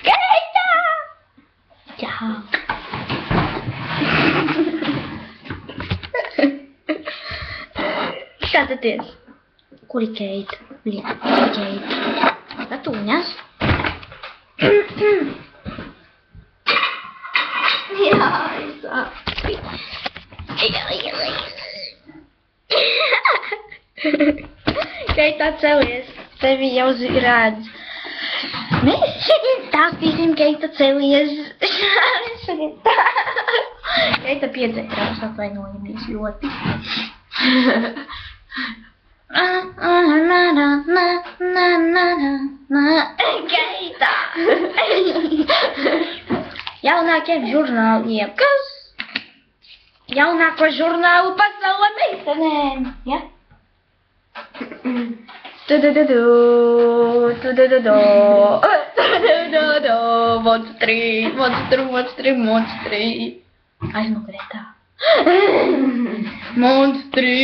Keita! Čau. Skatāties. Kur ir Keita? Keita. Gatūņas. Jā, Keita celies. Tevi jau redz. Mēs šodien stāstīsim Keita celies. Keita piedzērās, atvainojamies ļoti. Keita! Jaunākiem žurnāliem. Kas? Jaunāko žurnālu pasaulē meitenēm. Ja? Monstri. Aizmukurē tā. Monstri.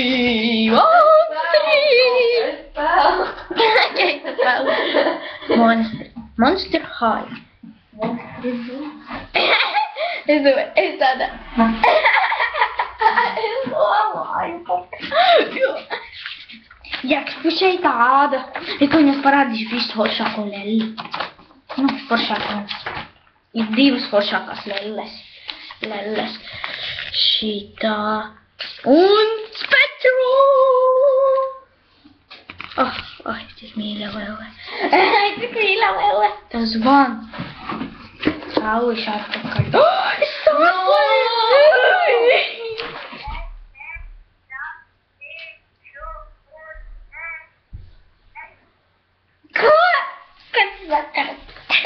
Keita spēlē. Monster High. Es tāda. Es domāju. Jā, kas pušai tāda. Es to viņas parādīšu visu foršāko lelli. Nu, foršākās. Ir divas foršākās lelles. Šitā. Un Spectru! Es mīļa lelle. Tas zvan. Sauliši atpakaļ. Es saprotu! Ko? Kas vakar?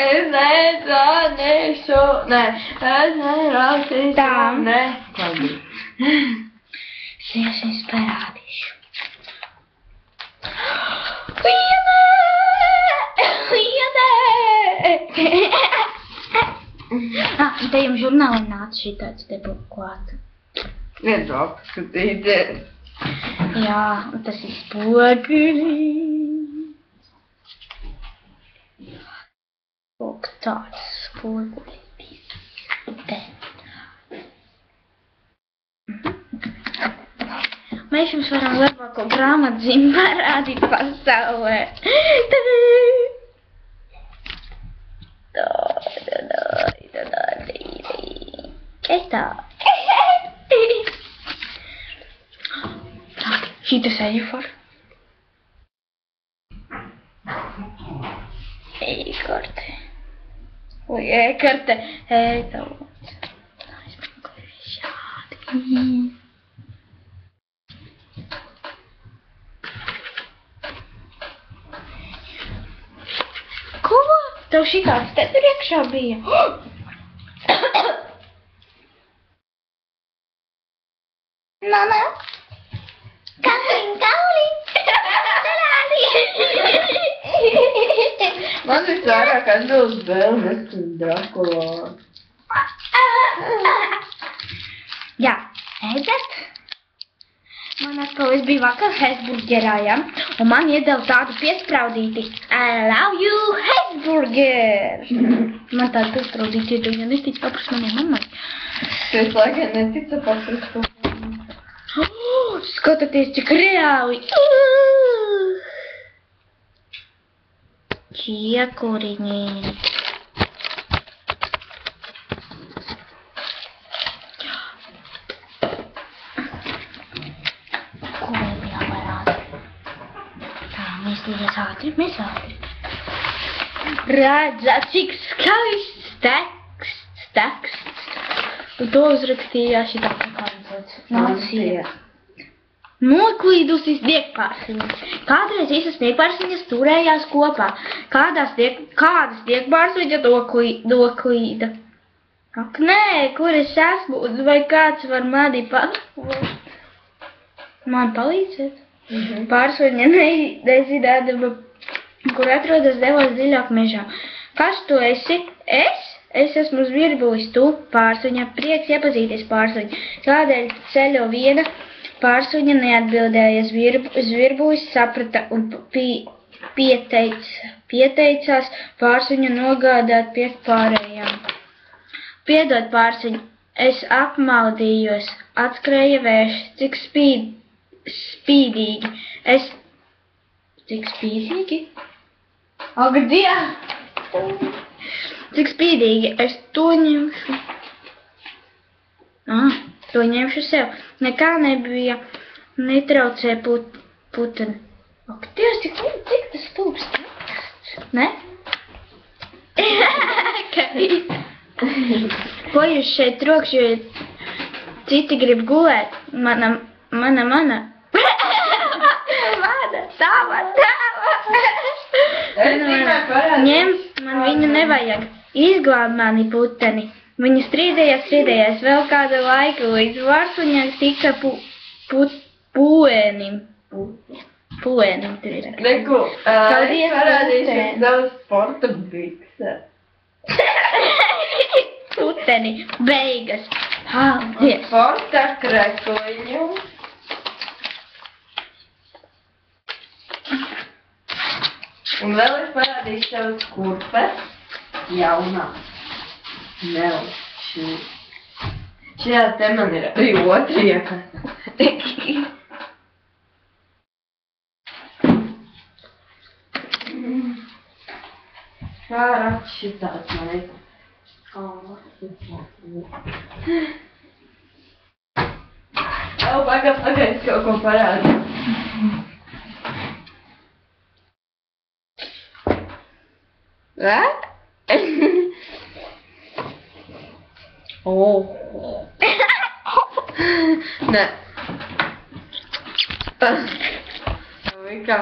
Es nezvanīšu. Es nerautīšu. Es jums parādīšu. Te jums žurnāli nāca šitāds te būtu klāt. Viedrāk skatīties. Jā, tas ir spoguļi. Lūk, tāds spoguļi. Te. Mēs jums varam labāko grāmatzīmi parādīt pasaulē. Keita. Šitas eifar. E-karte. Oi, e-karte. E-tauts. Šādi. Ko? Tev šitāds te priekšā bija? Mama! Kauliņ! Man visvairāk atbilst vēlmes, kas Drakulā. Jā, ēdat? Man atkal es biju vakar Hesburgerā, ja? Un man iedeva tādu piespraudīti. I love you, Hesburger! Man tādu piespraudīti iedeva, ja netic papras manai mammai. Es laikai neticu papras to. Skatāties, cik reāli! Čiekuriņi! Ko vēl jāparāda? Tā, mēs ātri. Redzat, cik skaists teksts. Un to uzrakstījā šitā kāds nācija. Noklīdusi sniegpārsiņa. Kādreiz visas sniegpārsiņas turējās kopā. Kāda sniegpārsiņa noklīda? Ak, nē, kur es esmu, vai kāds var mani palīdzēt? Man palīdzēt? Pārsvaņa nezinādama, kur atrodas devos dziļāk mežā. Kas tu esi? Es esmu Zvirbulis, tu pārsvaņa. Prieks iepazīties pārsvaņa. Kādēļ ceļo viena? Pārsvaņa neatbildēja. Zvirbulis saprata un pieteicās pārsviņu nogādāt pie pārējām. Piedod pārsviņu, es apmaldījos, atskrēja vējš, cik spīdīgi. Cik spīdīgi? Ak, Dievs! Cik spīdīgi, es to ņemšu. To ņemšu sev. Nekā nebija, netraucē puteni. Ak, Dievs, cik tas stulbs teksts, ne? Ko jūs šeit trokšķojat? Citi grib gulēt. Mana. Tava. Ņem, man viņu nevajag. Izglāb mani puteni. Viņi strīdējās vēl kādu laiku, līdz Vārsuņam tika puēnim. Puēnim tur ir. Reku, es parādīšu daudz sporta bikses. Puteni, beigas. Paldies. Sporta krekliņu. Un vēl es parādīšu tev kurpes. Jaunā. Vēl šī. Šajā te man ir arī otrie, kas. Šārāt šitāds man ir. Pagaid, kaut ko parādīju. Nē. Kā?